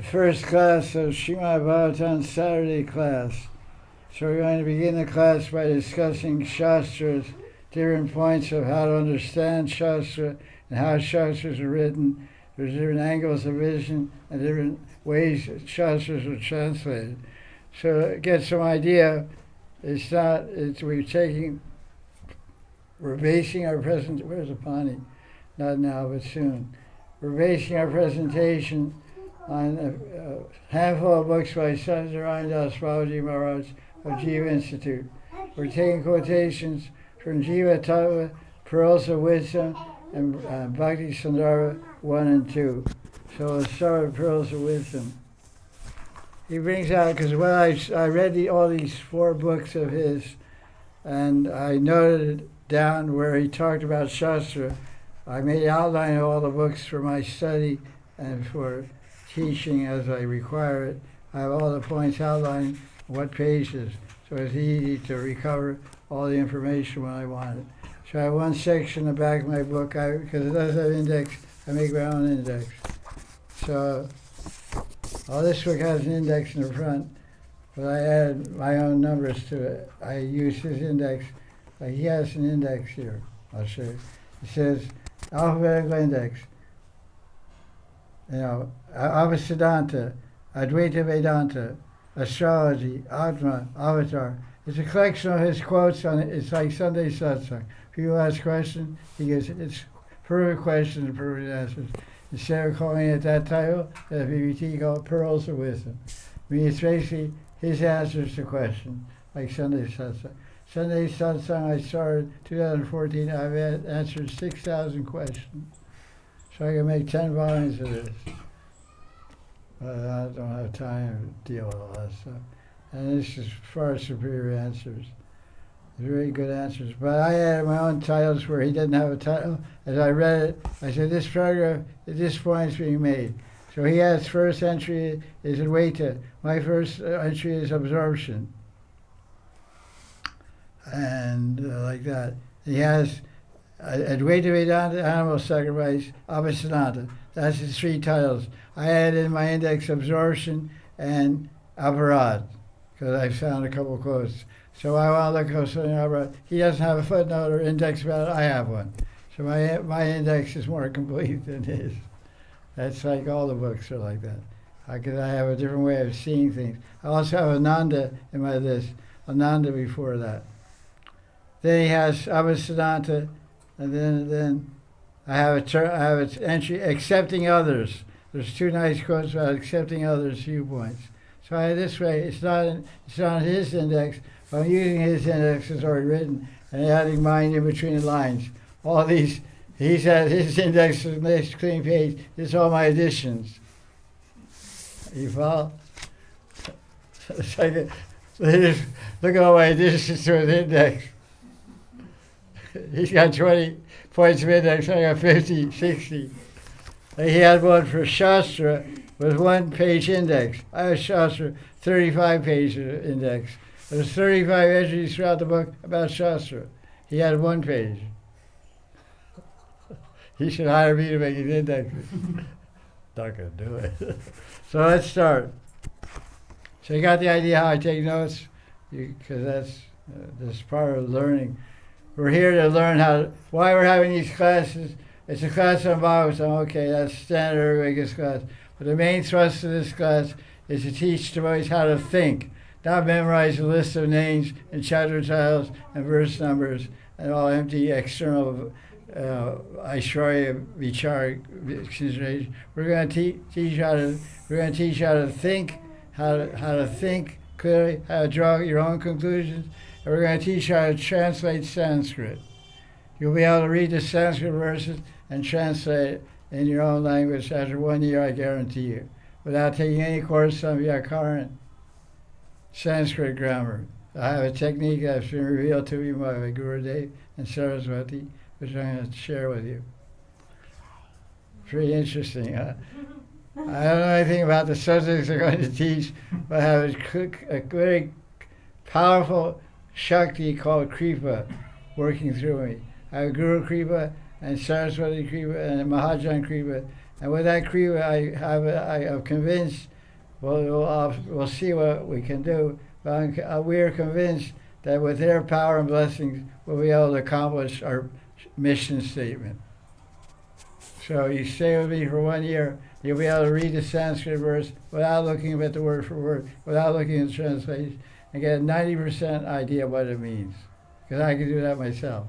the first class of Srimad Bhagavatam Saturday class. So we're going to begin the class by discussing Shastras, different points of how to understand Shastra and how Shastras are written. There's different angles of vision and different ways Shastras are translated. So to get some idea, we're basing our present, where's the Pani? Not now, but soon. We're basing our presentation on a handful of books by Satyanarayana Das Babaji Maharaj of Jiva Institute. We're taking quotations from Jiva Tattva, Pearls of Wisdom, and Bhakti Sundara 1 and 2. So let's start with Pearls of Wisdom. He brings out, because when I read all these 4 books of his, and I noted down where he talked about Shastra, I made an outline of all the books for my study and for teaching as I require it. I have all the points outlined, what pages, so it's easy to recover all the information when I want it. So I have one section in the back of my book, because it does have index, I make my own index. So this book has an index in the front, but I add my own numbers to it. I use his index. Like he has an index here. I'll show you. It says alphabetical index. Avasiddhanta, Advaita Vedanta, Astrology, Atma, Avatar. It's a collection of his quotes on it. It's like Sunday satsang. People ask questions, he gives it's perfect questions and perfect answers. Instead of calling it that title, the BBT called Pearls of Wisdom. I mean, it's basically his answers to questions, like Sunday satsang. Sunday satsang I started 2014. I've answered 6,000 questions. So I can make 10 volumes of this. But I don't have time to deal with all that stuff. And this is far superior answers. Very good answers. But I added my own titles where he didn't have a title. As I read it, I said, this paragraph, this point is being made. So he has first entry is Advaita. My first entry is absorption. And like that. He has Advaita Vedanta, animal sacrifice, Abhisananta. That's his 3 titles. I added in my index absorption and aparad, because I found a couple of quotes. So I want to look up something aparad. He doesn't have a footnote or index about it. I have one. So my index is more complete than his. That's like all the books are like that. Because I have a different way of seeing things. I also have Ananda in my list. Ananda before that. Then he has Abhisananta, and then I have an entry, accepting others. There's 2 nice quotes about accepting others' viewpoints. So this way, it's not his index, but I'm using his index as already written and adding mine in between the lines. All these, he said his index is a nice clean page. This is all my additions. You follow? It's like look at all my additions to his index. He's got 20 points of index, I got 50, 60. He had one for Shastra with 1-page index. I have Shastra, 35-page index. There's 35 entries throughout the book about Shastra. He had 1 page. He should hire me to make his index. Not going to do it. So let's start. So you got the idea how I take notes? Because that's part of learning. We're here to learn why we're having these classes. It's a class on Bhagavatam. Okay, that's standard, everybody gets class. But the main thrust of this class is to teach devotees how to think, not memorize a list of names and chapter titles and verse numbers and all empty external Aishwarya Vichar consideration. We're going to teach how to think, how to think clearly, how to draw your own conclusions. And we're going to teach you how to translate Sanskrit. You'll be able to read the Sanskrit verses and translate it in your own language after 1 year, I guarantee you, without taking any course on Vyakaran, Sanskrit grammar. I have a technique that's been revealed to me by my Gurudev and Saraswati, which I'm going to share with you. Pretty interesting, huh? I don't know anything about the subjects I'm going to teach, but I have a very powerful Shakti called Kripa working through me. I have Guru Kripa and Saraswati Kripa and Mahajan Kripa, And with that creed, I am convinced, we'll see what we can do, but we are convinced that with their power and blessings, we'll be able to accomplish our mission statement. So you stay with me for 1 year, you'll be able to read the Sanskrit verse without looking at the word for word, without looking at the translation, and get a 90% idea what it means. Because I can do that myself.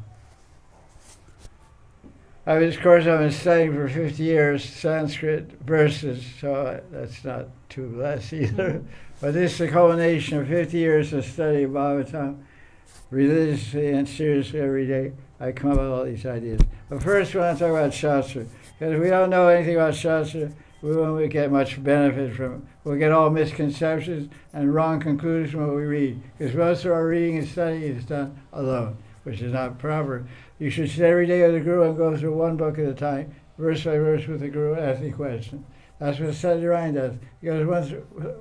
I've been studying for 50 years Sanskrit verses, so that's not too less either. But this is a culmination of 50 years of study of Bhagavatam, religiously and seriously every day. I come up with all these ideas. But first, we want to talk about Shastra. Because if we don't know anything about Shastra, we won't get much benefit from it. We'll get all misconceptions and wrong conclusions when we read. Because most of our reading and studying is done alone, which is not proper. You should sit every day with the Guru and go through one book at a time, verse by verse with the Guru, asking questions. That's what Satyanarayana does. He goes,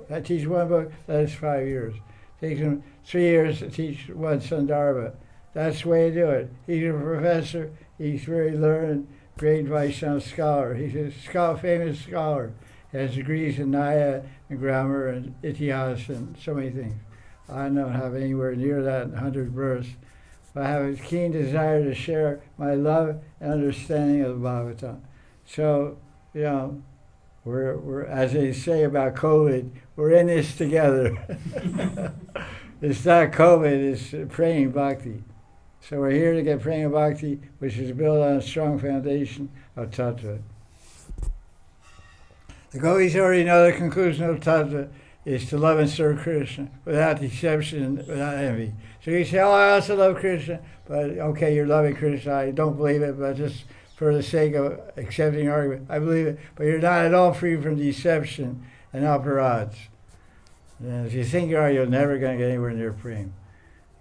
I teach one book, that is 5 years. It takes him 3 years to teach one Sandarbha. That's the way to do it. He's a professor. He's very learned, great Vaishnava scholar. He's a famous scholar. He has degrees in Nyaya and grammar and Itihas and so many things. I don't have anywhere near that in 100 verse. But I have a keen desire to share my love and understanding of the Bhagavatam. So, we're as they say about COVID, we're in this together. It's not COVID, it's praying bhakti. So we're here to get praying bhakti, which is built on a strong foundation of tattva. The gopis already know the conclusion of tattva is to love and serve Krishna without deception, without envy. So you say, I also love Krishna, but okay, you're loving Krishna, I don't believe it, but just for the sake of accepting argument, I believe it, but you're not at all free from deception and aparadhs. And if you think you are, you're never going to get anywhere near prema.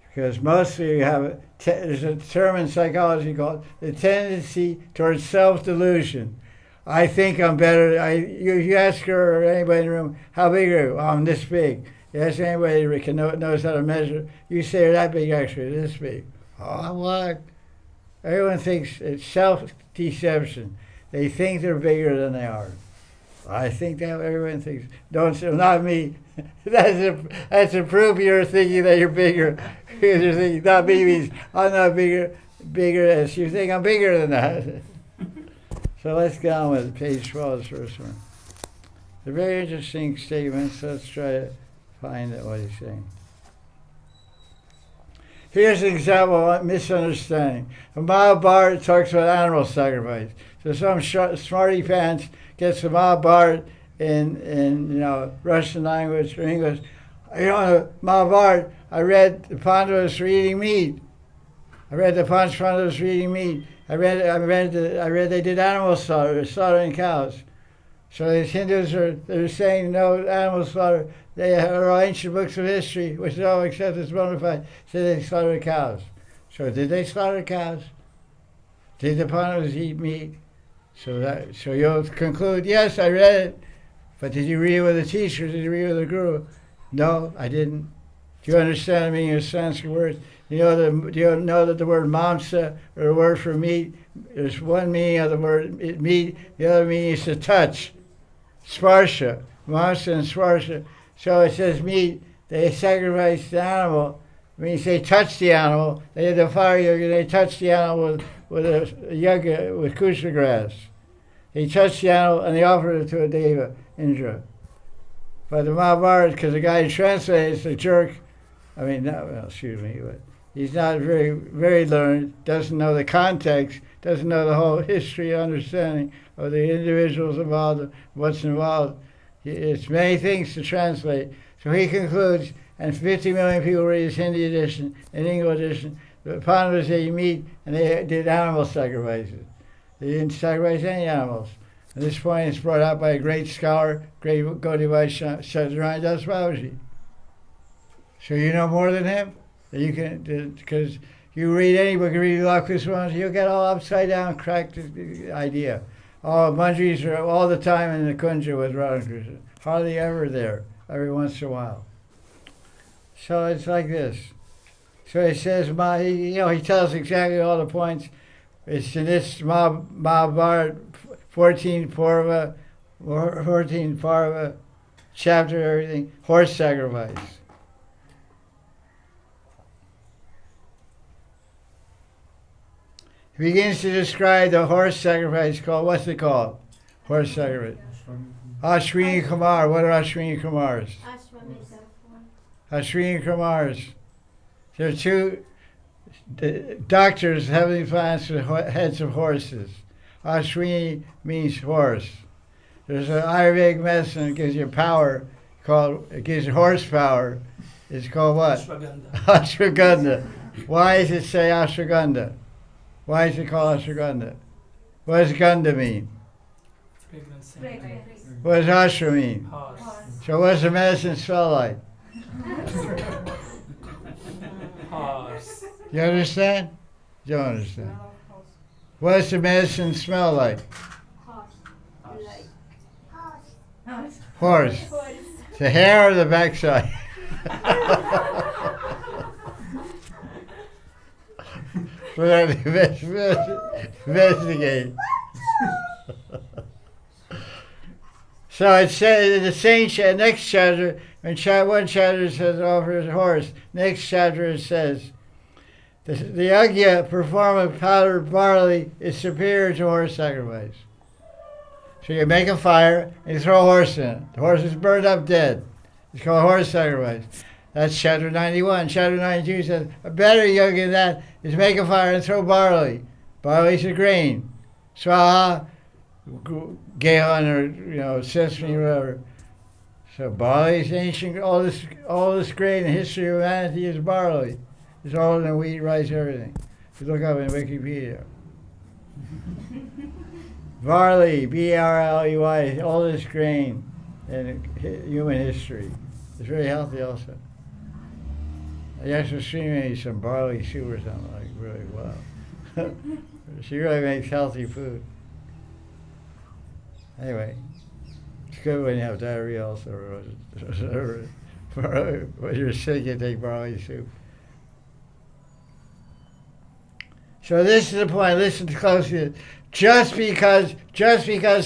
Because mostly you have, there's a term in psychology called the tendency towards self-delusion. I think I'm better. You ask her or anybody in the room, how big are you? Oh, I'm this big. You ask anybody who knows how to measure, you say you're that big actually, this big. Oh, what? Everyone thinks it's self-deception. They think they're bigger than they are. I think that everyone thinks. Don't say, not me. That's a proof you're thinking that you're bigger. Because you're thinking, not me means I'm not bigger as you think I'm bigger than that. So let's get on with page 12, the first one. They're very interesting statements. Let's try to find out what he's saying. Here's an example of misunderstanding. The Mahabharata talks about animal sacrifice. So some smarty pants gets the Mahabharata in Russian language or English. The Mahabharata, I read the Pandavas were eating meat. I read the Pandavas were eating meat. I read they did animal slaughter, slaughtering cows. So these Hindus they're saying no animal slaughter. They are ancient books of history, which they all accept as bona fide, say they slaughtered cows. So did they slaughter cows? Did the Pandavas eat meat? So you'll conclude, yes, I read it, but did you read it with a teacher? Did you read it with a guru? No, I didn't. Do you understand the meaning of Sanskrit words? Do you know that the word mamsa, or the word for meat, there's one meaning of the word meat, the other meaning is to touch. Sparsha, mamsa and sparsha. So it says meat, they sacrifice the animal. When you say touch the animal, they had the fire yoga, they touch the animal with a yoga, with kusha grass. They touched the animal and they offered it to a deva, Indra. But the Mahabharata, because the guy who translates the jerk, but he's not very, very learned, doesn't know the context, doesn't know the whole history, understanding of the individuals involved, what's involved. It's many things to translate. So he concludes, and 50 million people read his Hindi edition and English edition, the Pandavas ate meat and they did animal sacrifices. They didn't sacrifice any animals. At this point, it's brought out by a great scholar, great Gaudiya Vaishnava, Satyanarayana Das Babaji. So you know more than him? You can, because you read any book, you read Goswamis, you'll get all upside down, cracked idea. Oh, Manjris are all the time in the Kunja with Radhakrishna. Hardly ever there, every once in a while. So it's like this. So he says, he tells exactly all the points. It's in this Mahabharata 14 Parva, chapter, everything, horse sacrifice. He begins to describe the horse sacrifice called, what's it called? Horse sacrifice. Ashwini Kumar. What are Ashwini Kumars? Ashwini Kumars. There are two doctors, heavenly planets with heads of horses. Ashwini means horse. There's an Ayurvedic medicine that gives you power, it gives you horsepower. It's called what? Ashwagandha. Ashwagandha. Why does it say ashwagandha? Why is it called ashwagandha? What does gandha mean? What does ashwa mean? Horse. So what does the medicine smell like? Horse. You understand? You don't understand. What does the medicine smell like? Horse. The hair or the backside? For that to investigate. So it says in the same next chapter, when one chapter says offers a horse, next chapter it says the yagya performed with powdered barley is superior to horse sacrifice. So you make a fire and you throw a horse in it. The horse is burned up dead. It's called horse sacrifice. That's chapter 91. Chapter 92 says a better yoga than that is make a fire and throw barley. Barley's a grain. Swaha, Gehan, or sesame, whatever. So barley is ancient. All this grain in the history of humanity is barley. It's older than wheat, rice, everything. You look up in Wikipedia. Barley, B-R-L-E-Y, all this grain in human history. It's very healthy also. I asked Srimad some barley soup or something, like really well. She really makes healthy food. Anyway, it's good when you have diarrhea also. When you're sick, you take barley soup. So this is the point. Listen closely. Just because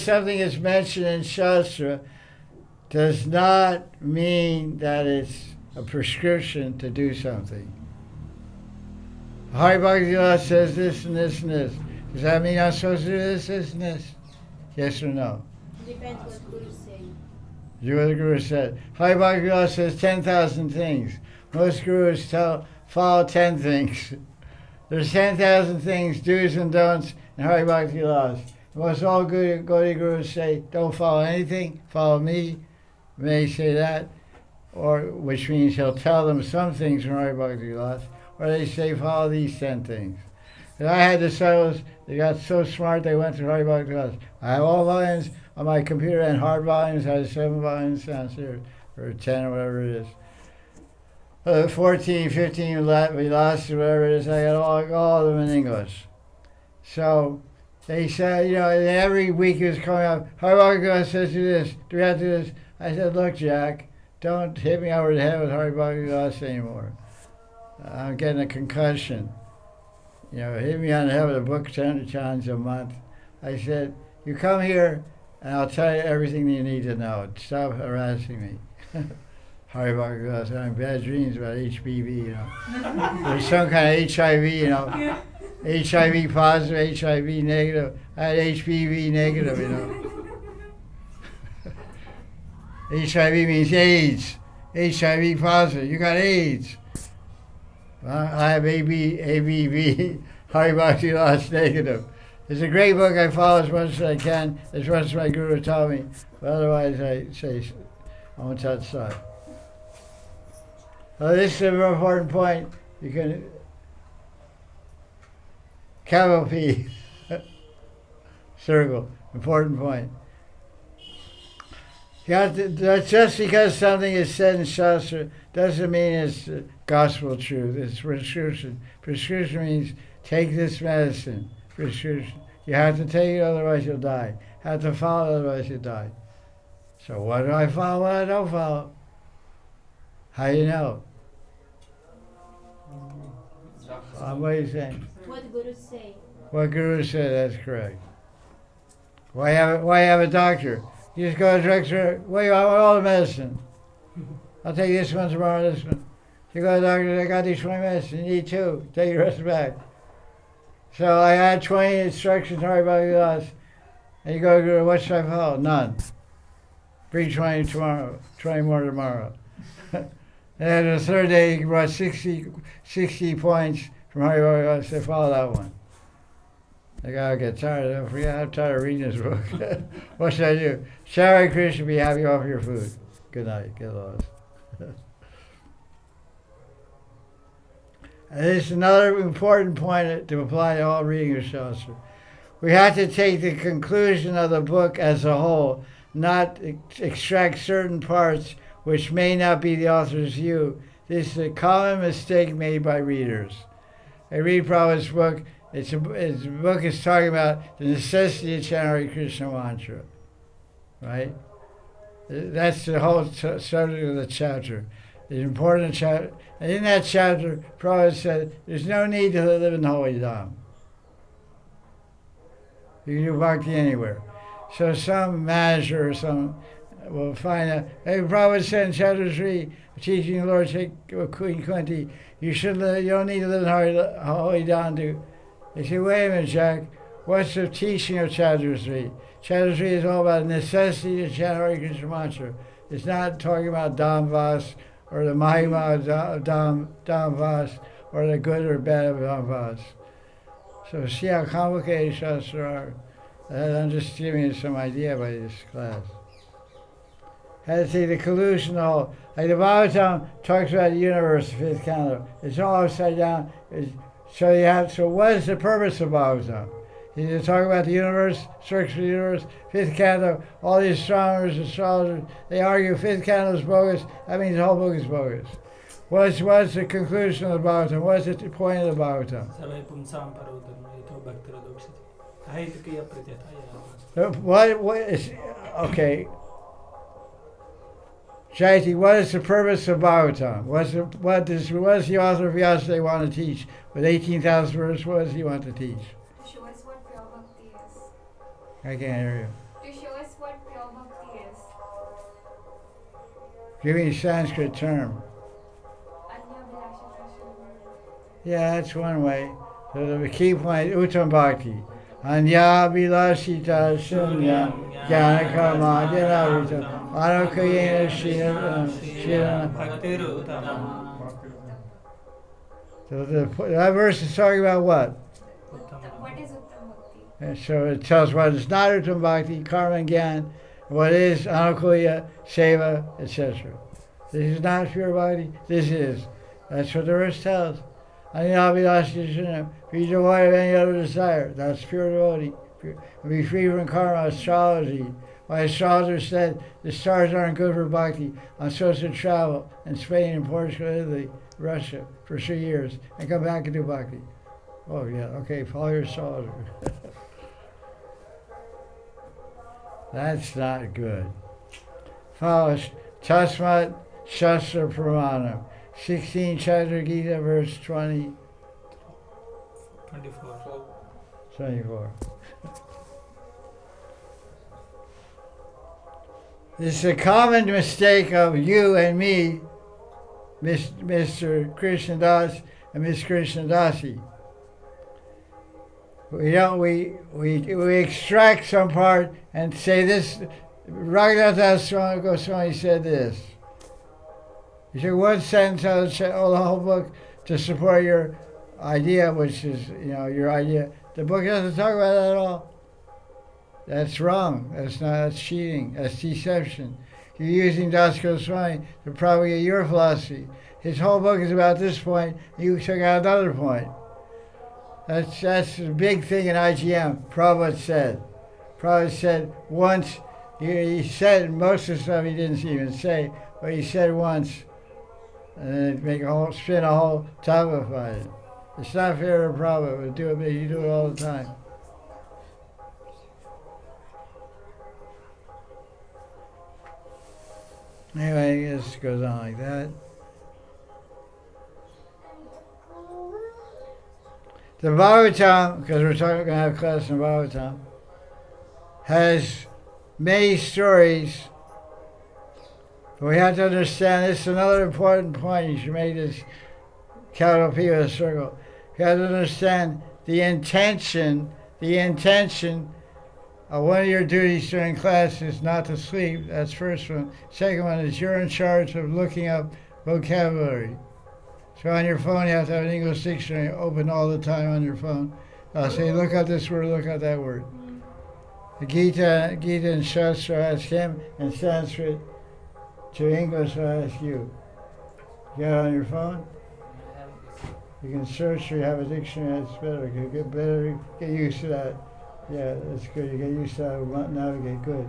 something is mentioned in Shastra does not mean that it's a prescription to do something. Hari Bhagavad Gita says this and this and this. Does that mean I'm supposed to do this, this, and this? Yes or no? Depends what Guru say. Do what the Guru said. Hari Bhagavad Gita says 10,000 things. Most Gurus follow 10 things. There's 10,000 things, do's and don'ts, in Hari Bhakti laws. Most all good Gaudiya Gurus say, don't follow anything, follow me. May say that, or which means he'll tell them some things from Hari Bhakti laws, or they say follow these 10 things. And I had disciples, they got so smart they went to Hari Bhakti laws. I have all volumes on my computer and hard volumes. I have 7 volumes downstairs, or 10 or whatever it is. 14, 15 we lost or whatever it is. I got all of them in English. So they said, every week it was coming up, Hari Bhakti Gita says do this, do we have to do this? I said, look, Jack, don't hit me over the head with Hari Bhakti Gita anymore. I'm getting a concussion. Hit me on the head with a book 10 times a month. I said, you come here and I'll tell you everything you need to know. Stop harassing me. Hari Bhakti Gita, I was having bad dreams about HPV, There's some kind of HIV, HIV positive, HIV negative. I had HPV negative, HIV means AIDS. HIV positive. You got AIDS. I have ABV, Hari Bhakti Gita negative. It's a great book. I follow as much as I can, as much as my guru taught me. But otherwise, I say, I won't touch that. This is a very important point. You can capital P circle, important point. That's just because something is said in Shastra doesn't mean it's gospel truth. It's prescription. Prescription means take this medicine. Prescription. You have to take it, otherwise you'll die. Have to follow it, otherwise you'll die. So what do I follow? What I don't follow? How do you know? What are you saying? What Guru say? What Guru said, that's correct. Why have a doctor? You just go to the drugstore. Well, I want all the medicine. I'll take this one tomorrow, this one. You go to the doctor, I got these 20 medicine. You need 2. Take the rest back. So I had 20 instructions already by us. And you go, what should I follow? None. Bring 20 tomorrow, 20 more tomorrow. And then the third day, he brought 60 points from Hari Bhagavatam. I said, follow that one. The guy will get tired. I'm tired of reading this book. What should I do? Share Krishna, be happy off your food. Good night. Get lost. And this is another important point to apply to all reading of Shastra. We have to take the conclusion of the book as a whole, not extract certain parts which may not be the author's view. This is a common mistake made by readers. I read Prabhupada's book. His book is talking about the necessity of chanting Krishna mantra, right? That's the whole subject of the chapter. The important chapter. And in that chapter, Prabhupada said, there's no need to live in the holy dham. You can do bhakti anywhere. So some manager or some will find out, hey, Prabhupada said in chapter 3, teaching the Lord, Queen Kunti, you don't need to live in the holy dham. They say, wait a minute, Jack, what's the teaching of chapter 3? Chapter 3 is all about necessity to chant Hare Krishna mantra. It's not talking about Dham Vas or the Mahima of Dham Vas or the good or bad of Dham Vas. So see how complicated Shastra are. I'm just giving you some idea by this class. Had to see the collusion all. Like the Bhagavatam talks about the universe, the 5th canto. It's all upside down. So what is the purpose of Bhagavatam? Is it talk about the universe, structure of the universe, 5th canto, all the astronomers, astrologers, they argue 5th canto is bogus. That means the whole book is bogus. What's the conclusion of the Bhagavatam? What's the point of the Bhagavatam? What is, okay. Jaiti, what is the purpose of Bhagavatam? What does the author of Vyasa want to teach? With 18,000 verses, what does he want to teach? To show us what pure bhakti is. I can't hear you. To show us what pure bhakti is. Give me a Sanskrit term. Yeah, that's one way. So the key point is Uttam Bhakti. Anya Vilashita Shunya Jnana Karma Janavita Anukayena Shina. So that verse is talking about what? What is Uttam Bhakti? And so it tells what is not Uttam Bhakti, Karma and Gyan, what is Anukulya, Seva, etc. This is not pure bhakti, this is. That's what the verse tells. Be devoid of any other desire. That's pure devotee. Be free from karma, astrology. My astrologer said the stars aren't good for bhakti. I'm supposed to travel in Spain and Portugal, Italy, Russia for 3 years and come back and do bhakti. Oh yeah, okay, follow your astrologer. That's not good. Follow Tasmat Shastra Pramanam. 16 chapter Gita, verse 24. This is a common mistake of you and me, Mr. Krishna Das and Miss Krishna Dasi. We extract some part and say this. Raghunath Das Goswami said this. You took one sentence out of the whole book to support your idea, which is, your idea. The book doesn't talk about that at all. That's wrong. That's cheating. That's deception. You're using Das Goswami to propagate your philosophy. His whole book is about this point. You took out another point. That's the big thing in IGM. Prabhupada said once. He said most of the stuff he didn't even say, but he said once. And then spin a whole topic about it. It's not fair to Prabhupada, but you do it all the time. Anyway, this goes on like that. The Bhagavatam, because we're going to have class in Bhagavatam. has many stories. But we have to understand, this is another important point. You should make this capital P with a circle. You have to understand the intention of one of your duties during class is not to sleep. That's first one. Second one is you're in charge of looking up vocabulary. So on your phone, you have to have an English dictionary open all the time on your phone. I'll say, look up this word, look up that word. The Gita and Shastra, ask him, and Sanskrit to English, I ask you. You got it on your phone? You can search or you have a dictionary, that's better. You get used to that. Yeah, that's good. You get used to that, navigate, good.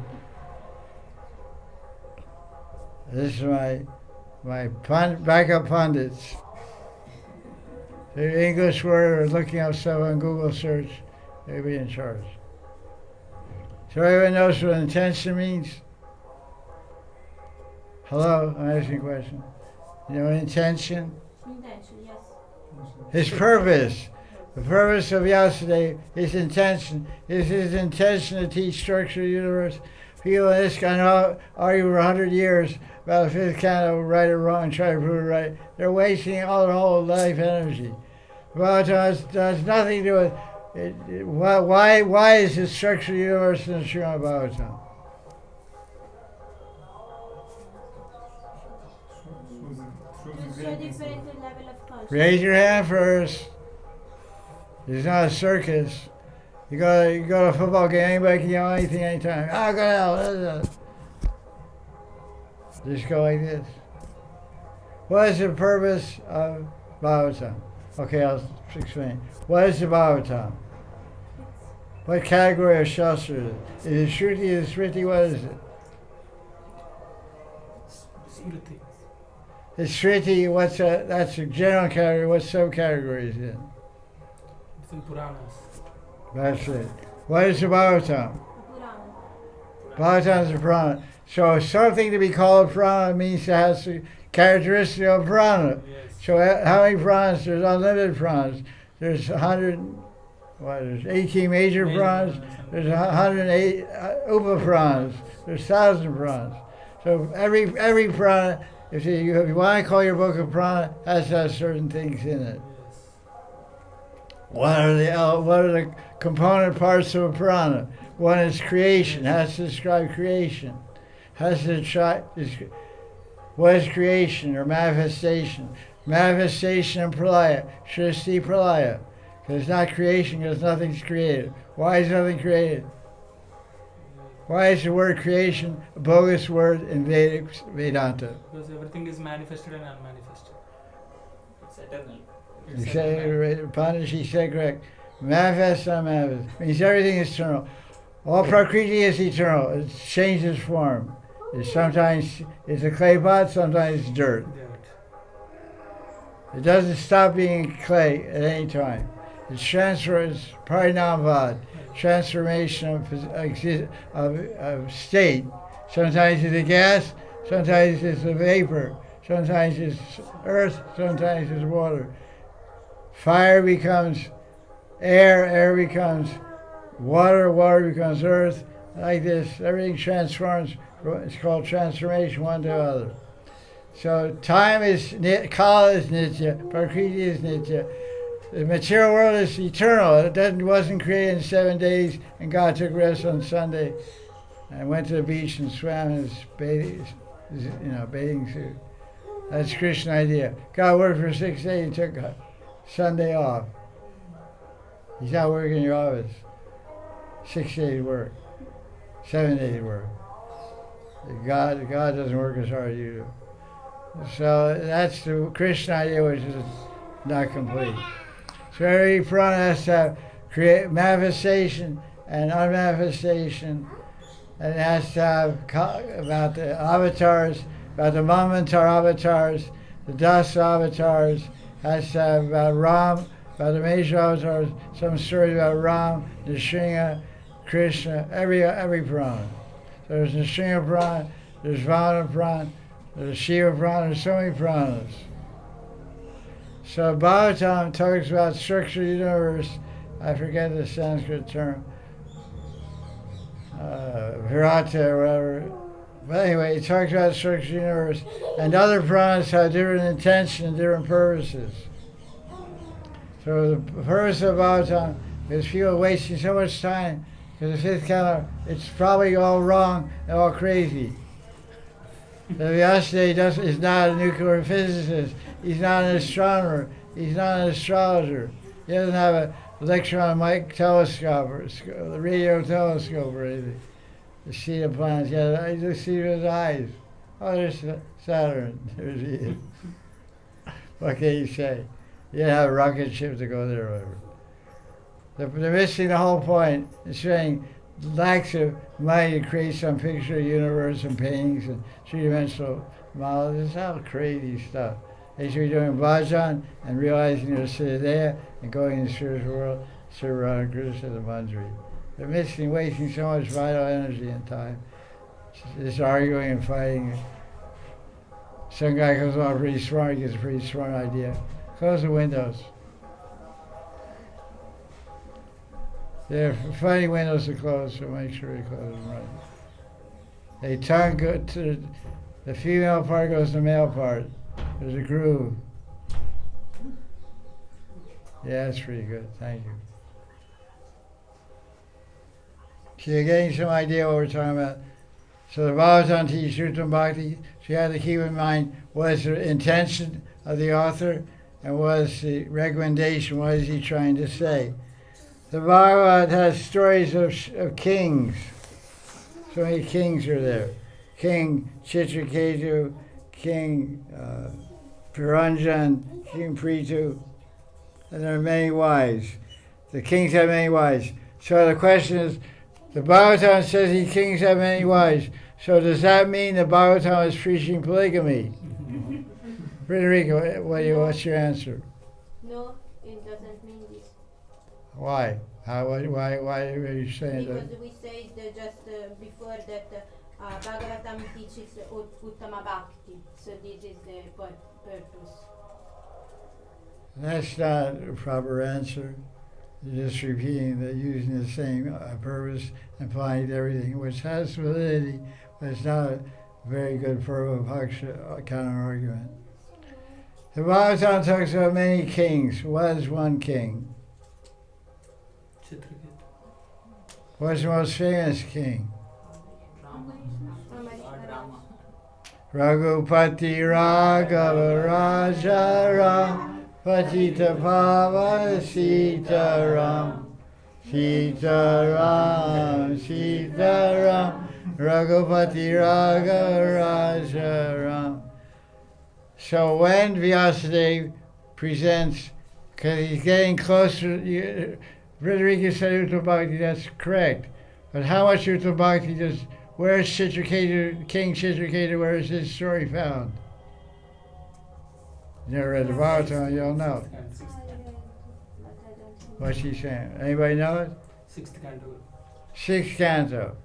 This is my backup pundits. The English word or looking up stuff on Google search, they'll be in charge. So everyone knows what intention means? Hello, I'm asking a question. You know intention? Intention, yes. His purpose. The purpose of yesterday, his intention. Is his intention to teach structure of the universe? People in this kind of argue for 100 years about the fifth canto, right or wrong, try to prove it right. They're wasting all their whole life energy. Bhagavatam has nothing to do with it. Why is the structure of the universe in the Srimad Bhagavatam? To show different level of consciousness. Raise your hand first. It's not a circus. You go to a football game, anybody can yell anything anytime. Oh, go to hell. Just go like this. What is the purpose of Bhagavatam? Okay, I'll explain. What is the Bhagavatam? What category of Shastra is it? Is it Shruti, is it Smriti, what is it? Smriti. It's Shruti, that's a general category, what subcategory is it? It's in Puranas. That's it. What is the Bhagavatam? Purana. Bhagavatam is a Purana. So something to be called a Purana means it has the characteristic of a Purana. Yes. So how many Puranas? There's unlimited Puranas. There's 18 major Puranas. There's 108 Upa Puranas. There's 1,000 Puranas. So every Purana, if you want to call your book a Purana, has to have certain things in it. What are the component parts of a Purana? One is creation. Has to describe creation. Has to try. What is creation or manifestation? Manifestation and pralaya. Shrishti pralaya. Because it's not creation because nothing's created. Why is nothing created? Why is the word creation a bogus word in Vedic Vedanta? Because everything is manifested and unmanifested. It's eternal. You said, Pandit, said correct. Manifest, unmanifest. Means everything is eternal. All Prakriti is eternal. It changes form. Sometimes it's a clay pot, sometimes it's dirt. It doesn't stop being clay at any time. It transfers parinamvad, transformation of state. Sometimes it's a gas, sometimes it's a vapor, sometimes it's earth, sometimes it's water. Fire becomes air, air becomes water, water becomes earth. Like this, everything transforms. It's called transformation, one to the other. So time is, Kala is Nitya, Prakriti is Nitya. The material world is eternal. It wasn't created in 7 days, and God took rest on Sunday and went to the beach and swam in his bathing suit. That's Krishna idea. God worked for 6 days, he took Sunday off. He's not working in your office. 6 days work. 7 days work. God doesn't work as hard as you do. So that's the Krishna idea, which is not complete. So every Purana has to have create manifestation and unmanifestation, and it has to have about the avatars, about the Manvantar avatars, the Dasa avatars, has to have about Ram, about the major avatars, some story about Ram, Nrsimha, Krishna, every Purana. So there's Nrsimha Purana, there's Vamana Purana, there's Shiva Purana, there's so many Puranas. So Bhagavatam talks about structure of the universe. I forget the Sanskrit term. Virata or whatever. But anyway, he talks about the structure of the universe, and other Puranas have different intentions and different purposes. So the purpose of Bhagavatam is people are wasting so much time because the fifth canto, it's probably all wrong and all crazy. The Vyasadeva is not a nuclear physicist. He's not an astronomer. He's not an astrologer. He doesn't have an electron telescope or a radio telescope or anything. To see the planets. Yeah, I just see with his eyes. Oh, there's Saturn. There's he is. What can you say? You don't have a rocket ship to go there or whatever. They're missing the whole point. It's saying lacks of money to create some picture of universe and paintings and three-dimensional models. It's all crazy stuff. They should be doing bhajan and realizing their siddhaya and going in the spiritual world, serve Radha Krishna and the Manjari. They're wasting so much vital energy and time. Just arguing and fighting. Some guy comes along pretty smart, he gets a pretty smart idea. Close the windows. They're fighting windows to close, so make sure you close them right. They tongue go to the female part goes to the male part. There's a groove. Yeah, that's pretty good. Thank you. So you're getting some idea what we're talking about. So the Bhagavatam teaches Uttam Bhakti, so you have to keep in mind what is the intention of the author and what is the recommendation, what is he trying to say. The Bhagavad has stories of kings. So many kings are there. King Chitraketu, King Piranjan, King Prithu, and there are many wives. The kings have many wives. So the question is, the Bhagavatam says the kings have many wives. So does that mean the Bhagavatam is preaching polygamy? Frederica, what's your answer? No, it doesn't mean this. Why? Why are you saying that? Because we said just before that Bhagavatam teaches Uttama Bhakti. So this is the purpose. That's not a proper answer. You're just repeating that, using the same purpose and applying to everything, which has validity, but it's not a very good Purva-Paksha counter-argument. The Bhagavatam talks about many kings. What is one king? What's the most famous king? Raghupati Raghava Raja Ram Patita Pava Sitaram Sitaram Sitaram Raghupati Raghava Raja Ram. So when Vyasadeva presents, because he's getting closer, Frederica said Uttam Bhakti, that's correct. But how much Uttam Bhakti does, where is Chitraketu, King Chitraketu, where is his story found? You never read the Bhagavatam, you don't know. What's he saying? Anybody know it? Sixth canto. Sixth canto.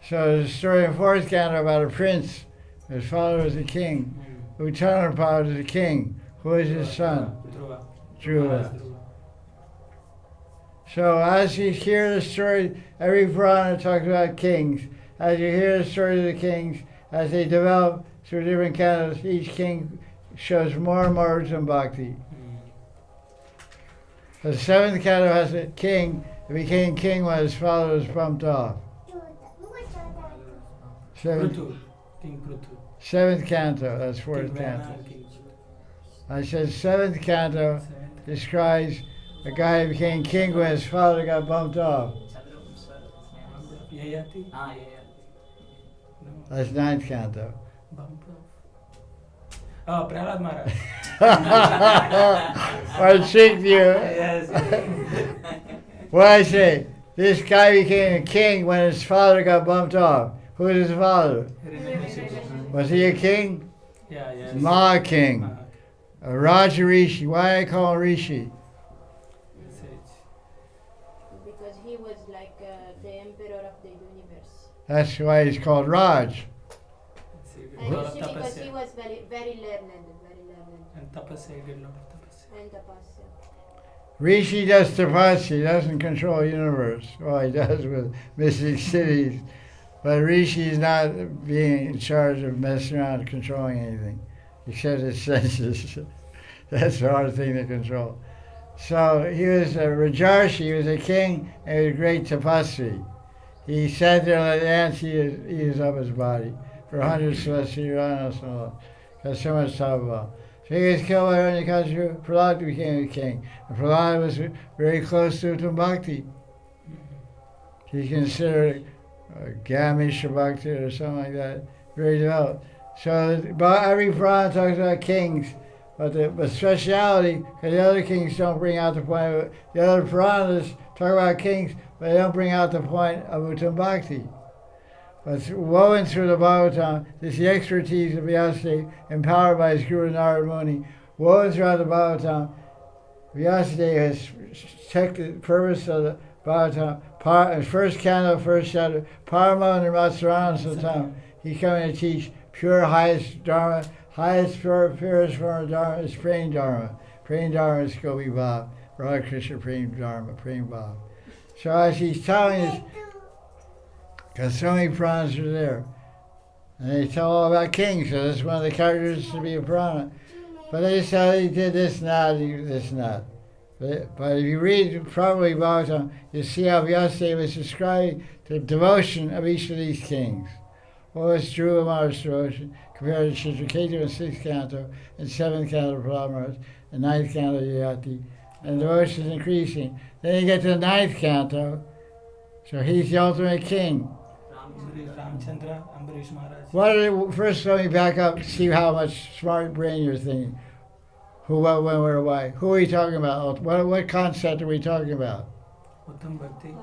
So there's a story in fourth canto about a prince. His father was a king. Uttanapad was a king. Who is his son? Dhruva. So as you hear the story, every Purana talks about kings. As you hear the story of the kings, as they develop through different cantos, each king shows more and more Uttam Bhakti. The seventh canto has a king who became king when his father was bumped off. Seventh canto, that's fourth canto. I said seventh canto describes a guy who became king when his father got bumped off. That's ninth canto. Oh, Prahlad Maharaj. I tricked you. Yes. What I say? This guy became a king when his father got bumped off. Who is his father? Was he a king? Yeah, yes. Ma king. A Raja Rishi. Why I call him Rishi? Because he was like the emperor of the universe. That's why he's called Raj. And Rishi because he was very learned. And tapasya, he did a lot of tapasya. And tapasya. Rishi does tapasya, he doesn't control the universe. Well, he does with mystic cities. But Rishi is not being in charge of messing around controlling anything, except his senses. That's the hard thing to control. So he was a Rajarshi, he was a king, and he was a great tapasvi. He sat there and let ants eat up his body for 100 Sri because so much talk about. So he was killed by Hiranyakashipu. Prahlad became a king. And Prahlad was very close to Uttam Bhakti. He's considered Gamisha Bhakti or something like that, very developed. So every Purana talks about kings, but the speciality, because the other kings don't bring out the point. The other Puranas talk about kings, but they don't bring out the point of Uttam Bhakti. But woven through the Bhagavatam is the expertise of Vyasadeva, empowered by his Guru Narad Muni. Woven throughout the Bhagavatam, Vyasadeva has checked the purpose of the Bhagavatam. First canto, first chapter, Parama Nirmatsarana Satam. He's coming to teach pure, highest Dharma, highest, purest form of Dharma is Prem Dharma. Prem Dharma is Gopi Bhav. Radha Krishna Prem Dharma, Prem Bhav. So as he's telling us, because so many Puranas are there, and they tell all about kings, so that's one of the characteristics to be a Purana. But they say he did this and that, this and that. But if you read properly Bhagavatam, you see how Vyasadeva is describing the devotion of each of these kings. What was Dhruva Maharaj's devotion compared to Chitraketu in 6th canto, and 7th canto of Prahlad Maharaj, and 9th canto of Yati. And devotion is increasing. Then you get to the 9th canto, so he's the ultimate king. Ramchandra, Ambarish Maharaj. First, let me back up, see how much smart brain you're thinking. Who, what, when, where, why? Who are we talking about? What concept are we talking about? Uttam Bhakti.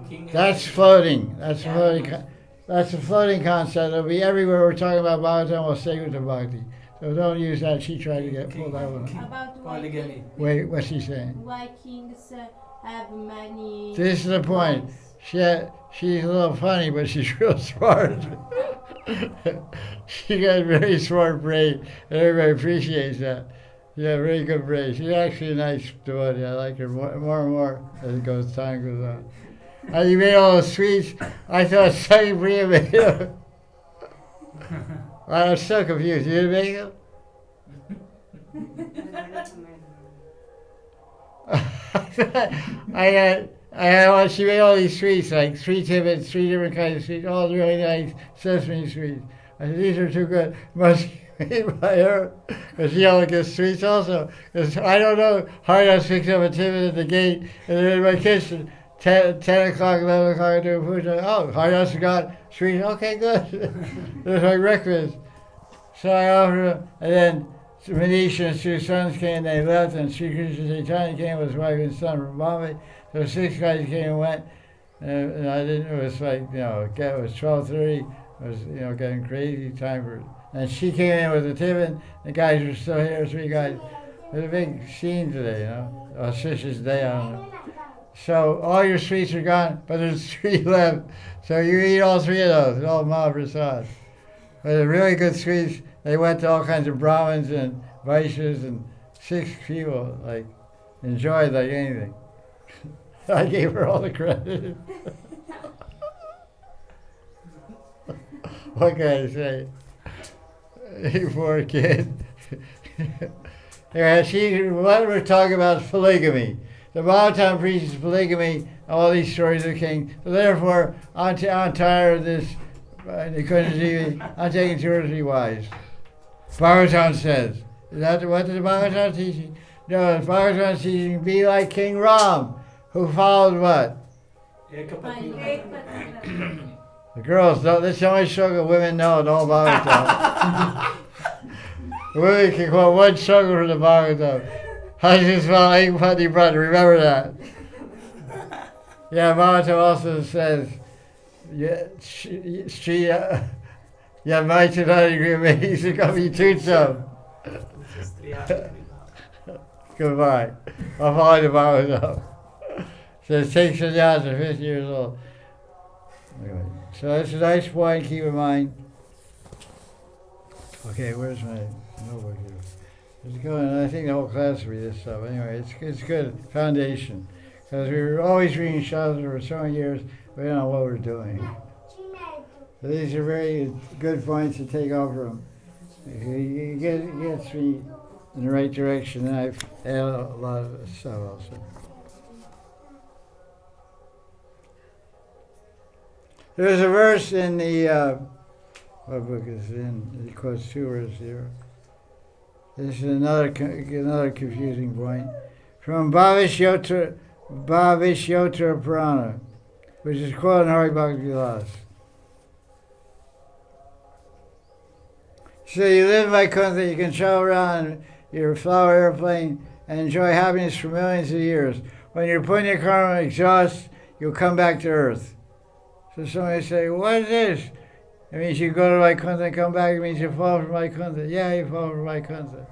King That's floating. That's a floating. That's a floating concept. It'll be everywhere we're talking about Bhagavatam. We'll say Uttam Bhakti. So don't use that. She tried to get pulled that one. About why, Polygamy. Wait, what's she saying? why kings have many. This is the point. She's a little funny, but she's real smart. She got a very smart brain, and everybody appreciates that. Yeah, very good brain. She's actually a nice devotee. I like her more and more as time goes on. And you made all those sweets. I thought Sunny Bria made them. I was so confused. You didn't make them? She made all these sweets, like 3 tibbets, 3 different kinds of sweets, all really nice sesame sweets. I said, these are too good. Must be made by her, because she only gets sweets also. Because I don't know, Haridas picks up a tibbet at the gate, and they're in my kitchen. 10 o'clock, 11 o'clock, doing food. Oh, Haridas got sweets. Okay, good. There's my breakfast. So I offered them, and then Manisha and 2 sons came, they left, and Sri Krishna Chaitanya came with his wife and son from Bombay. So 6 guys came and went, and I didn't, it was like, it was 12:30, it was, getting crazy time for it. And she came in with a tiffin, the guys were still here, 3 guys. It was a big scene today, auspicious day, I don't know. So all your sweets are gone, but there's 3 left. So you eat all 3 of those, all Mahaprasad. But they're really good sweets. They went to all kinds of Brahmins and Vaishyas, and 6 people, enjoyed like anything. I gave her all the credit. What can I say? You poor kid. What we're talking about is polygamy. The Bhagavatam preaches polygamy, all these stories of the king. So therefore, I'm tired of this. I'm taking 2 or 3 wives. Bhagavatam says. Is that what the Bhagavatam teaching? No, the Bhagavatam teaching, be like King Ram, who followed what? The girls don't. That's the only shloka women know in all Bhagavatam. Women can quote 1 shloka from the Bhagavatam. Husbands follow Ekpati brother. Remember that. Yeah, Bhagavatam also says, Shri Yamaitanani Grimei Sukami Tutsam. Goodbye. I'll follow the Bhagavatam. Says take sannyasa, 50 years old. Anyway, so that's a nice point, keep in mind. Okay, where's my notebook here? It's good. I think the whole class will read this stuff. Anyway, it's good foundation. Because we were always reading Shastras for so many years, we don't know what we're doing. So these are very good points to take over them. It gets me in the right direction, and I've added a lot of stuff also. There's a verse in the, what book is it in? It quotes 2 words here. This is another confusing point. From Bhavishyottara Purana, which is quoted in Bhagavad Gita. So you live in Vaikuntha, you can travel around your flower airplane and enjoy happiness for millions of years. When your punya karma exhausts, you'll come back to earth. So somebody say, what is this? It means you go to Vaikuntha and come back. It means you fall from Vaikuntha. Yeah, you fall from Vaikuntha.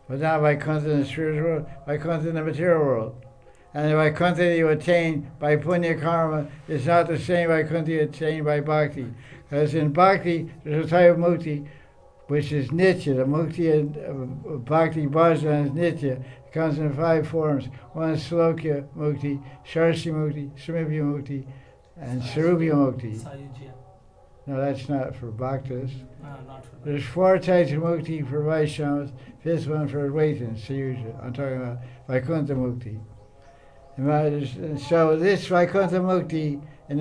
But not Vaikuntha in the spiritual world, Vaikuntha in the material world. And the Vaikuntha that you attain by punya karma is not the same Vaikuntha you attain by bhakti. Because in bhakti, there's a type of mukti, which is nitya. The mukti of bhakti bhajan is nitya. It comes in 5 forms. One is slokya mukti, sharsi mukti, samibhya mukti, and sarubhya mukti. Sayujya. No, that's not for bhaktas. Not for There's 4 types of mukti for Vaishnavas, 5th one for Advaitins, Sayujya. I'm talking about Vaikuntha mukti. And so this Vaikuntha mukti, and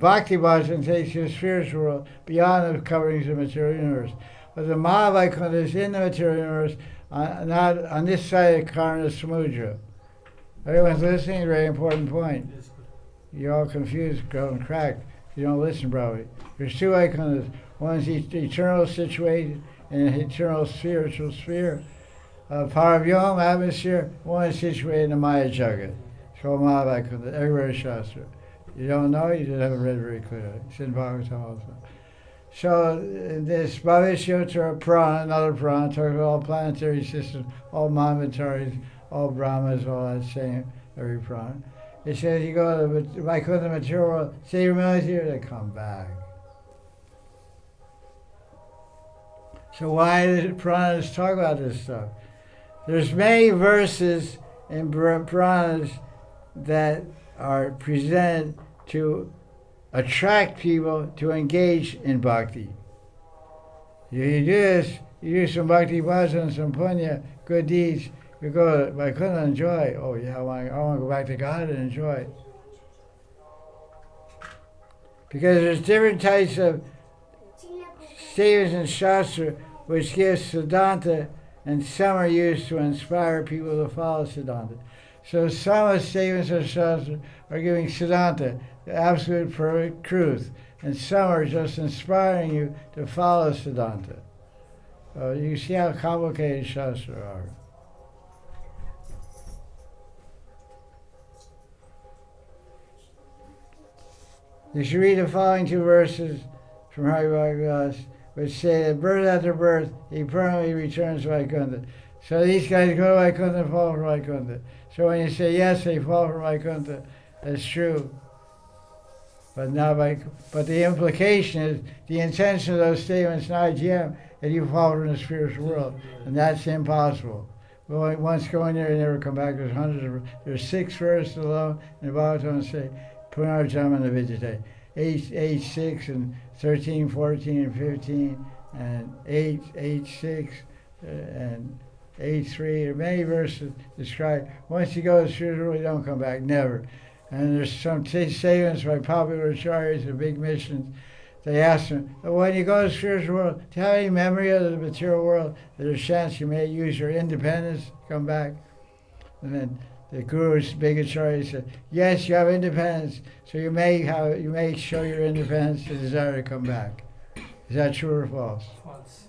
Bhakti Bhajan takes you to the spiritual world beyond the coverings of the material universe. But the Mahavaikuntha is in the material universe, not on this side of Karna Samudra. Everyone's listening, a very important point. You're all confused, going cracked. You don't listen probably. There's 2 Vaikunthas. One's eternal situated in an eternal spiritual sphere. Paravyom, atmosphere. One is situated in the Maya Jagat. It's called Mahavaikuntha, everywhere in Shastra. You don't know, you just haven't read very clearly. It's in Bhagavatam also. So this Bhavishyottara Purana, another Purana, talks about all planetary systems, all Manvataris, all Brahmas, all that same, every Purana. It says you go to the Vaikuntha material world, say your millions here, they come back. So why do the Puranas talk about this stuff? There's many verses in Puranas that are presented to attract people to engage in bhakti. You do this, you do some bhakti bhajan, some punya, good deeds, you go to Vaikuntha and enjoy. Oh yeah, I want to go back to God and enjoy. Because there's different types of statements in Shastra which give Siddhanta, and some are used to inspire people to follow Siddhanta. So some of the statements of Shastra are giving Siddhanta, the absolute perfect truth, and some are just inspiring you to follow Siddhanta. You see how complicated Shastra are. You should read the following 2 verses from Bhagavad Gita, which say that birth after birth, he permanently returns to Vaikuntha. So these guys go to Vaikuntha and fall from Vaikuntha. So when you say yes, they fall from Vaikuntha, that's true. But the implication is the intention of those statements, not yet, that you fall from the spiritual world, and that's impossible. Once go in there and never come back. There's 6 verses alone in the Bhagavatam say Punarjamana Vidyate. Age 6 and 13, 14, and 15, and age 6, and age 3. There are many verses describe once you go to the spiritual world, you don't come back, never. And there's some statements by popular acharyas of big missions. They ask them, when you go to the spiritual world, do you have any memory of the material world? There's a chance you may use your independence to come back. And then the Guru's big acharya said, yes, you have independence, so you may show your independence to desire to come back. Is that true or false? false.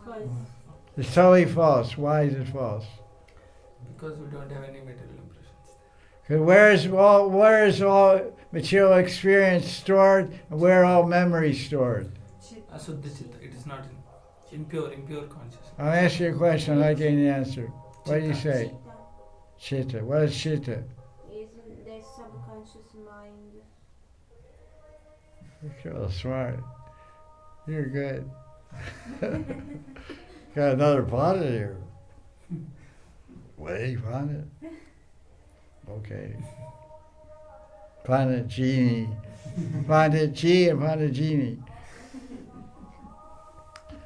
It's totally false. Why is it false? Because we don't have any material impressions. Because where is all material experience stored, and where are all memories stored? Asuddha Chitta, it is not in impure consciousness. I'll ask you a question, I'd like getting the answer. What do you say? Chitta. What is chitta? Is the subconscious mind. You're so smart. You're good. Got another planet here. Where he found it? Okay. Found genie. Found it G and found genie.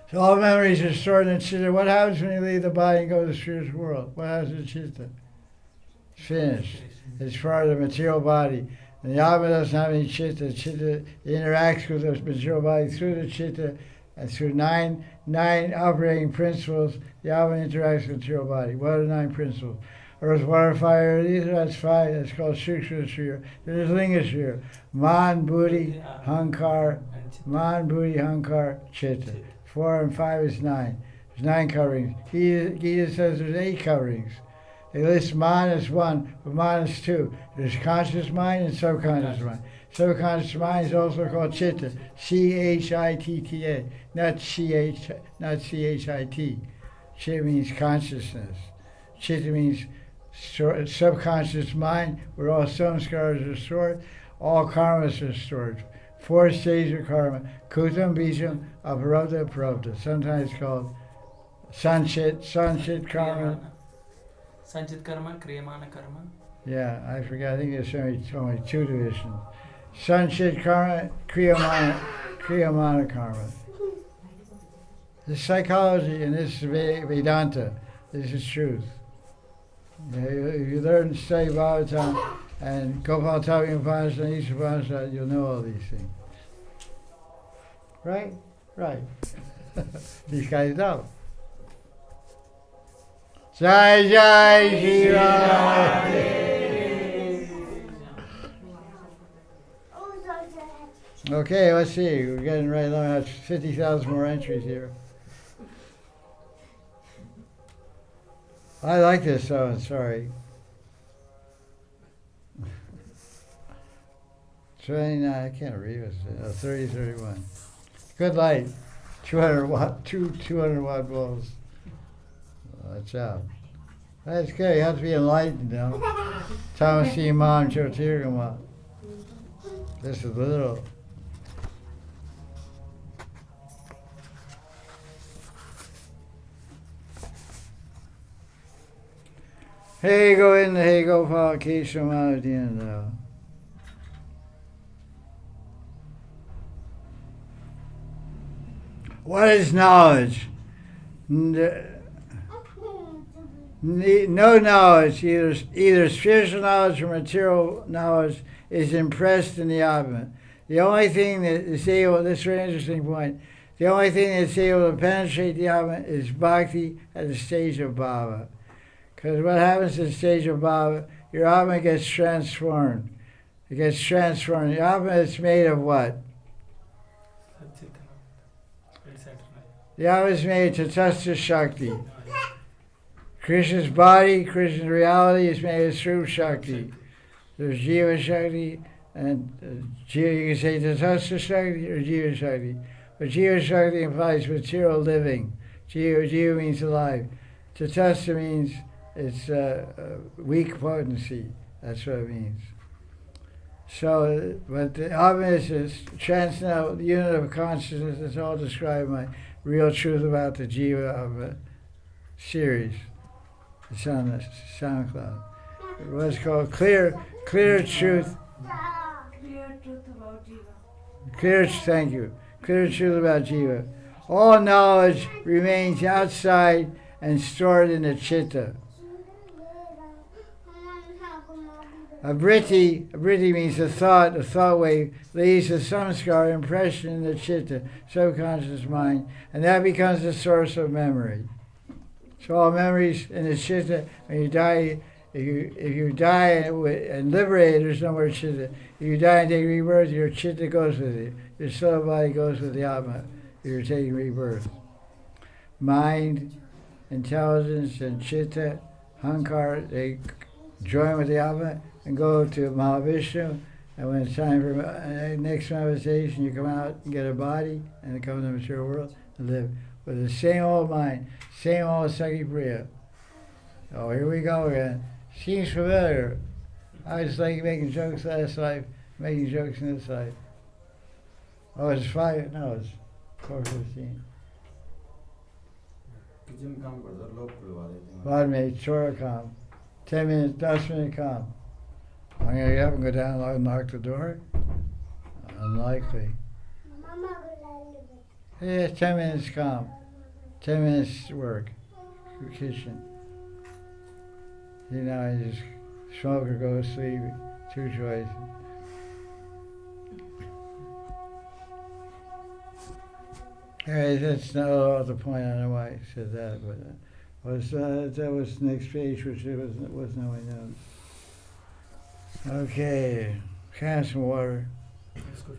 So all memories are stored in chitta. What happens when you leave the body and go to the spiritual world? What happens to chitta? It's finished. It's part of the material body. And the Atma doesn't have any chitta. Chitta interacts with the material body through the chitta, and through nine operating principles, the Atma interacts with the material body. What are the 9 principles? Earth, water, fire, ether, that's 5. That's called Sukshma Shriya. There's Linga Shriya. Man, Buddhi, Hankar. Man, Buddhi, Hankar, Chitta. 4 and 5 is 9. There's 9 coverings. Gita says there's 8 coverings. They list man as 1, but man is 2. There's conscious mind and subconscious mind. Subconscious mind is also called chitta, C-H-I-T-T-A, not C-H-I-T. Chitta means consciousness. Chitta means subconscious mind, where all samskaras are stored, all karmas are stored. 4 stages of karma: kutam, bijam, aparabdha, prabdha. Sometimes called sanchit karma. Sanchit karma, kriyamana karma. Yeah, I forgot. I think there's only 2 divisions. Sanchit karma, kriyamana karma. This is psychology, and this is Vedanta. This is truth. You learn to study Bhagavatam and Gopal Tavi Upanishad and Isha Upanishad, you'll know all these things. Right? Right. These guys know. Jai Jai Shri Ram. Okay, let's see. We're getting right along. That's 50,000 more entries here. I like this song, sorry. 29, I can't read it. 30, 31. Good light. 200 watt, 200 watt bulbs. Watch out. That's good. You have to be enlightened, you know. Tamasi Imam Jyotirgama. This is little. Hey, go in the Hey Gopal Kesha Mahanidhi. What is knowledge? No knowledge, either spiritual knowledge or material knowledge, is impressed in the Atma. The only thing that is able, this is a very interesting point, the only thing that's able to penetrate the Atma is bhakti at the stage of bhava. Because what happens at the stage of bhava, your Atma gets transformed. It gets transformed. The Atma is made of what? The Atma is made of Tatastha Shakti. Krishna's body, Krishna's reality is made of Srup Shakti. There's Jiva Shakti, and you can say Tatastha Shakti or Jiva Shakti. But Jiva Shakti implies material living. Jiva means alive. Tatastha means it's weak potency. That's what it means. So, but the Atma is transcendental unit of consciousness. It's all described in my Real Truth About the Jiva of series. It's on the SoundCloud. It was called Clear Truth. Clear truth about Jiva. Thank you. Clear Truth About Jiva. All knowledge remains outside and stored in the chitta. A vritti means a thought wave, leaves a samskara impression in the chitta, subconscious mind, and that becomes the source of memory. So all memories in the chitta, when you die, if you die and liberate, there's no more chitta. If you die and take rebirth, your chitta goes with you. Your soul body goes with the Atma if you're taking rebirth. Mind, intelligence, and chitta, hankar, they join with the Atma and go to Mahavishnu, and when it's time for next manifestation, you come out and get a body and come to the material world and live with the same old mind, same old Sakhi-priya. Oh, here we go again. Seems familiar. I was like making jokes last life, making jokes in this life. Oh, it's 5, no, it's 4:15. Could बाद में छोड़ काम. 10 minutes, 10 minute काम. I'm going to get up and go down and knock the door? Unlikely. Yeah, 10 minutes calm. 10 minutes work. Kitchen. You know, I just smoke or go to sleep. 2 choices. Alright, that's not the point. I don't know why I said that, but that was the next page, which wasn't how I know. Okay, can some water. That's good.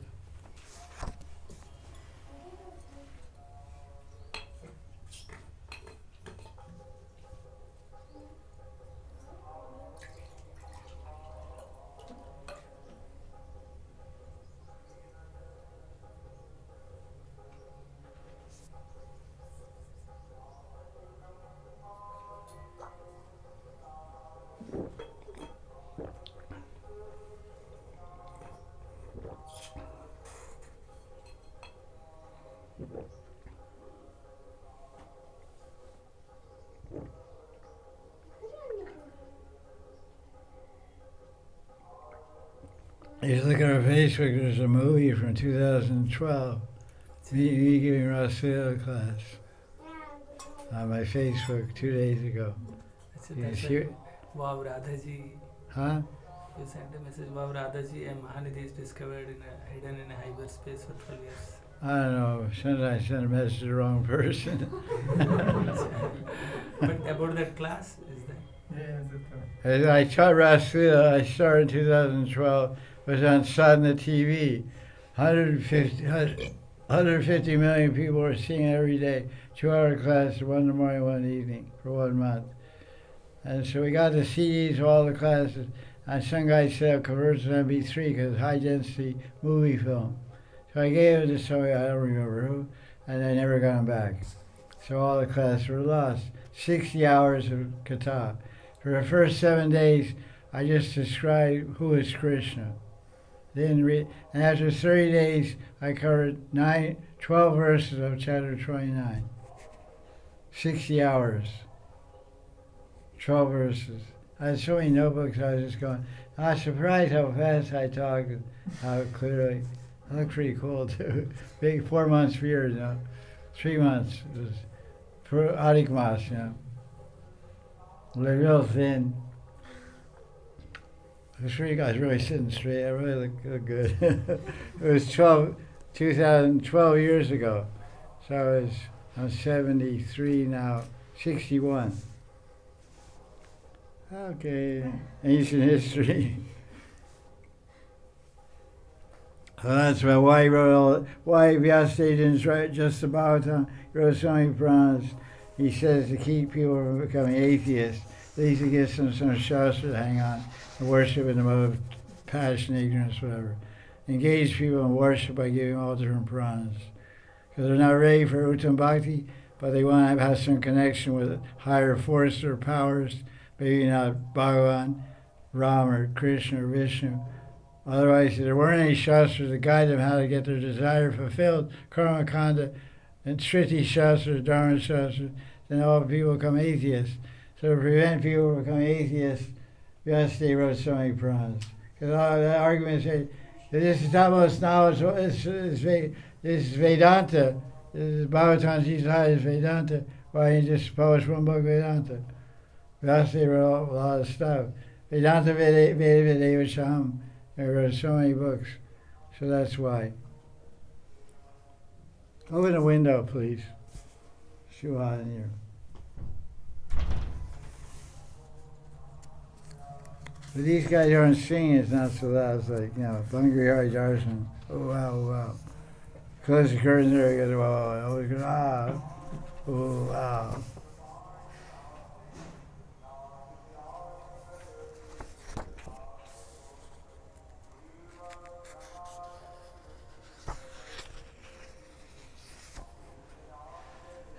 You look at our Facebook, there's a movie from 2012, me giving Rasila class on my Facebook 2 days ago. Wow, Radhaji. Huh? You sent a message, wow, Radhaji and Mahanidhi is discovered hidden in a hyperspace for 12 years. I don't know, sometimes I send a message to the wrong person. But about that class, is that? I taught Rasila, I started in 2012, was on Sadhana TV. 150 million people were seeing it every day. 2-hour class, 1 in the morning, 1 in the evening, for 1 month. And so we got the CDs of all the classes, and some guy said convert to MP3 because high density movie film. So I gave it to somebody, I don't remember who, and I never got them back. So all the classes were lost. 60 hours of kata. For the first 7 days, I just described who is Krishna. And after 30 days, I covered 12 verses of chapter 29. 60 hours. 12 verses. I had so many notebooks, I was just going. I was surprised how fast I talked and how clearly. I look pretty cool too. Big 4 months beard, 3 months. It was for Adik Mas, real thin. The 3 guys really sitting straight. I really look good. It was 12 years ago. So I'm 73 now, 61. Okay, ancient history. So that's why Vyasadeva didn't write just the Bhagavatam, he wrote so many Puranas. He says to keep people from becoming atheists, at least he gives them some Shastra to hang on and worship in the mode of passion, ignorance, whatever. Engage people in worship by giving all different Puranas. Because they're not ready for Uttam Bhakti, but they want to have some connection with higher force or powers, maybe not Bhagavan, Ram or Krishna or Vishnu. Otherwise, if there weren't any Shastras to guide them how to get their desire fulfilled, Karma Kanda and Shriti Shastras, Dharma Shastras, then all people become atheists. So to prevent people from becoming atheists, Vyasadeva wrote so many Puranas. Because all that argument is that this is topmost knowledge, this is Vedanta, this is Bhagavatam, Jesus is Vedanta. Why didn't you just publish one book, Vedanta? Vyasadeva wrote a lot of stuff. Vedanta Vedeva Sham. I wrote so many books, so that's why. Open the window, please. It's too hot in here. But these guys aren't singing, it's not so loud. It's like, Bangri Hari Darshan. Oh, wow, oh, wow. Close the curtains there, you go, oh, always go, oh, wow.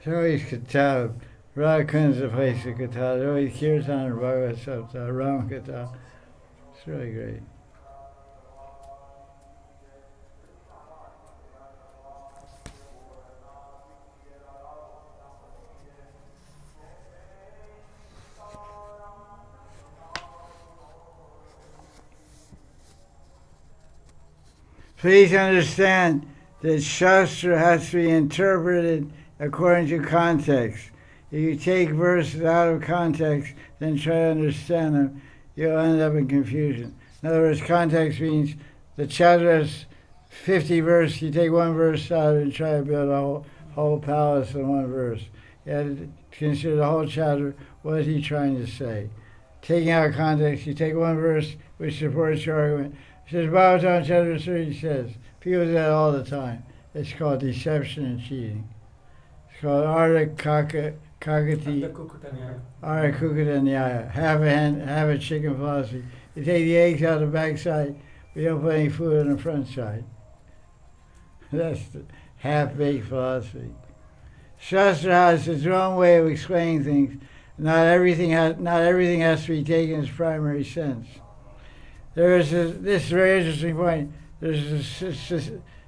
There's always Kata. Radhakun's the place of Kata. There's always Kirtan or Bhagavad Gita, Ram Kata. It's really great. Please understand that Shastra has to be interpreted according to context. If you take verses out of context, then try to understand them, you'll end up in confusion. In other words, context means the chapter has 50 verses. You take one verse out and try to build a whole palace in one verse. You have to consider the whole chapter. What is he trying to say? Taking out context, you take one verse which supports your argument. It says, Bhagavatam chapter 3 says, people do that all the time. It's called deception and cheating. It's called Arta Kakati, Arta Kukata Nyaya, half a hen, half a chicken philosophy. You take the eggs out the backside, we don't put any food on the front side. That's the half-baked philosophy. Shastra has its own way of explaining things. Not everything has to be taken as primary sense. There is this very interesting point. There's a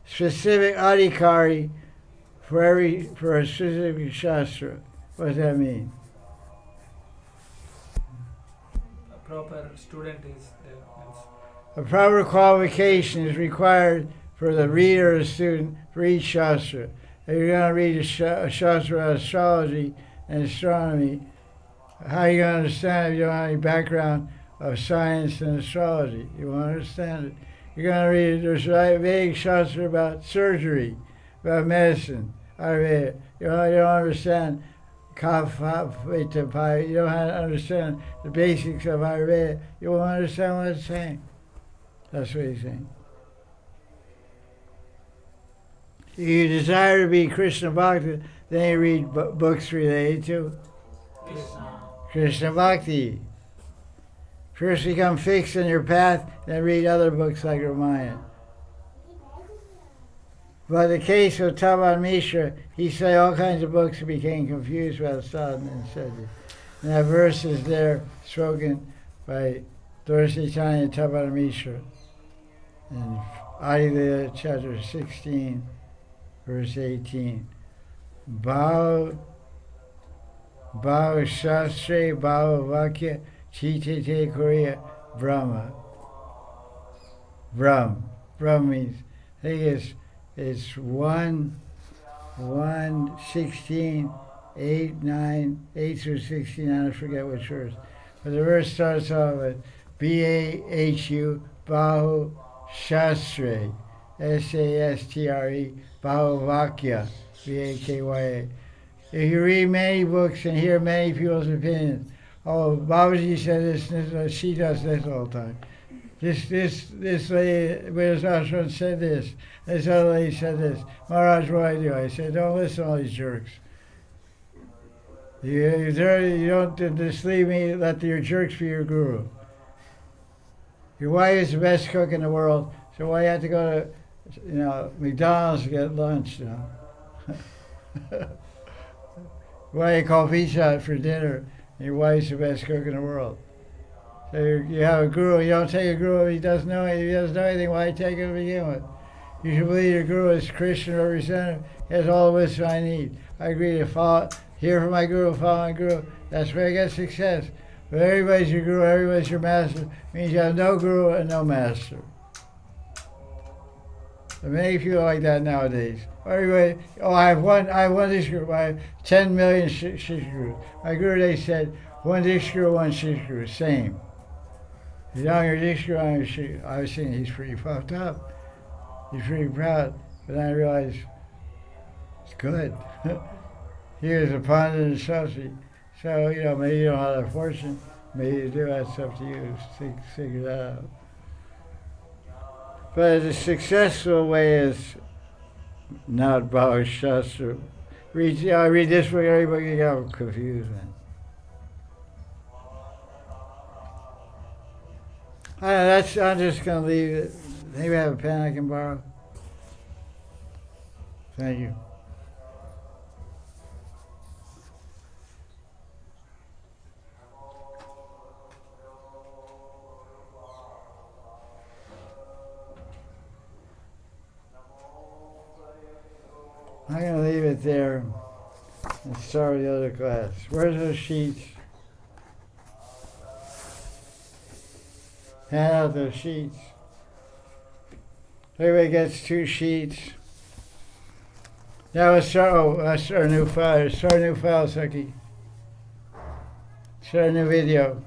specific adhikari for a specific shastra. What does that mean? A proper student is there. A proper qualification is required for the reader or the student for each shastra. If you're going to read a shastra on astrology and astronomy, how are you going to understand it if you don't have any background of science and astrology? You won't understand it. You're going to read, there's a vague shastra about surgery, about medicine, Ayurveda. You don't understand Kapha, you don't understand the basics of Ayurveda. You won't understand what it's saying. That's what he's saying. If you desire to be Krishna Bhakti, then you read books related to Krishna Bhakti. First become fixed in your path, then read other books like Ramayana. But the case of Taban Mishra, he said all kinds of books and became confused about sadhana and sadhana. And that verse is there, spoken by Dorsi Tanya Taban Mishra in Adi chapter 16, verse 18. Bhava Shastre Bhava Vakya Chitete Korea Brahma. Brahm means, I think it's 1, 16, 8, 9, 8 through 16, I forget which verse. But the verse starts off with Bahu Bahu Shastre, Sastre, Bahu Vakya, Vakya. If you read many books and hear many people's opinions, oh, Babaji said this, she does this all the time. This lady, Buddha's ashram said this. This other lady said this. Maharaj, what do I do? I said, don't listen to all these jerks. You don't just leave me, let your jerks be your guru. Your wife is the best cook in the world, so why you have to go to, McDonald's to get lunch, Why you call pizza for dinner, and your wife's the best cook in the world. So you have a guru, you don't take a guru if he doesn't know anything, why take him to begin with? You should believe your guru is Krishna representative, he has all the wisdom I need. I agree to hear from my guru, follow my guru. That's where I get success. But everybody's your guru, everybody's your master. It means you have no guru and no master. There are many people like that nowadays. Everybody, I have one dish guru, I have 10 million shish gurus. My guru, they said, one dish guru, one shish guru, same. The younger dish guru, I was thinking he's pretty puffed up. He's pretty proud. But then I realized, it's good. He was a pundit and Shastri. So, maybe you don't have that fortune. Maybe you do, that's up to you to figure that out. But the successful way is not Bhava Shastra. I read this book, everybody you get confused, man. I'm just going to leave it. Maybe I have a pen I can borrow. Thank you. I'm going to leave it there and start with the other class. Where's those sheets? Hand out those sheets. Everybody gets 2 sheets. Now let's start a new file. Start a new file, Saki. Start a new video.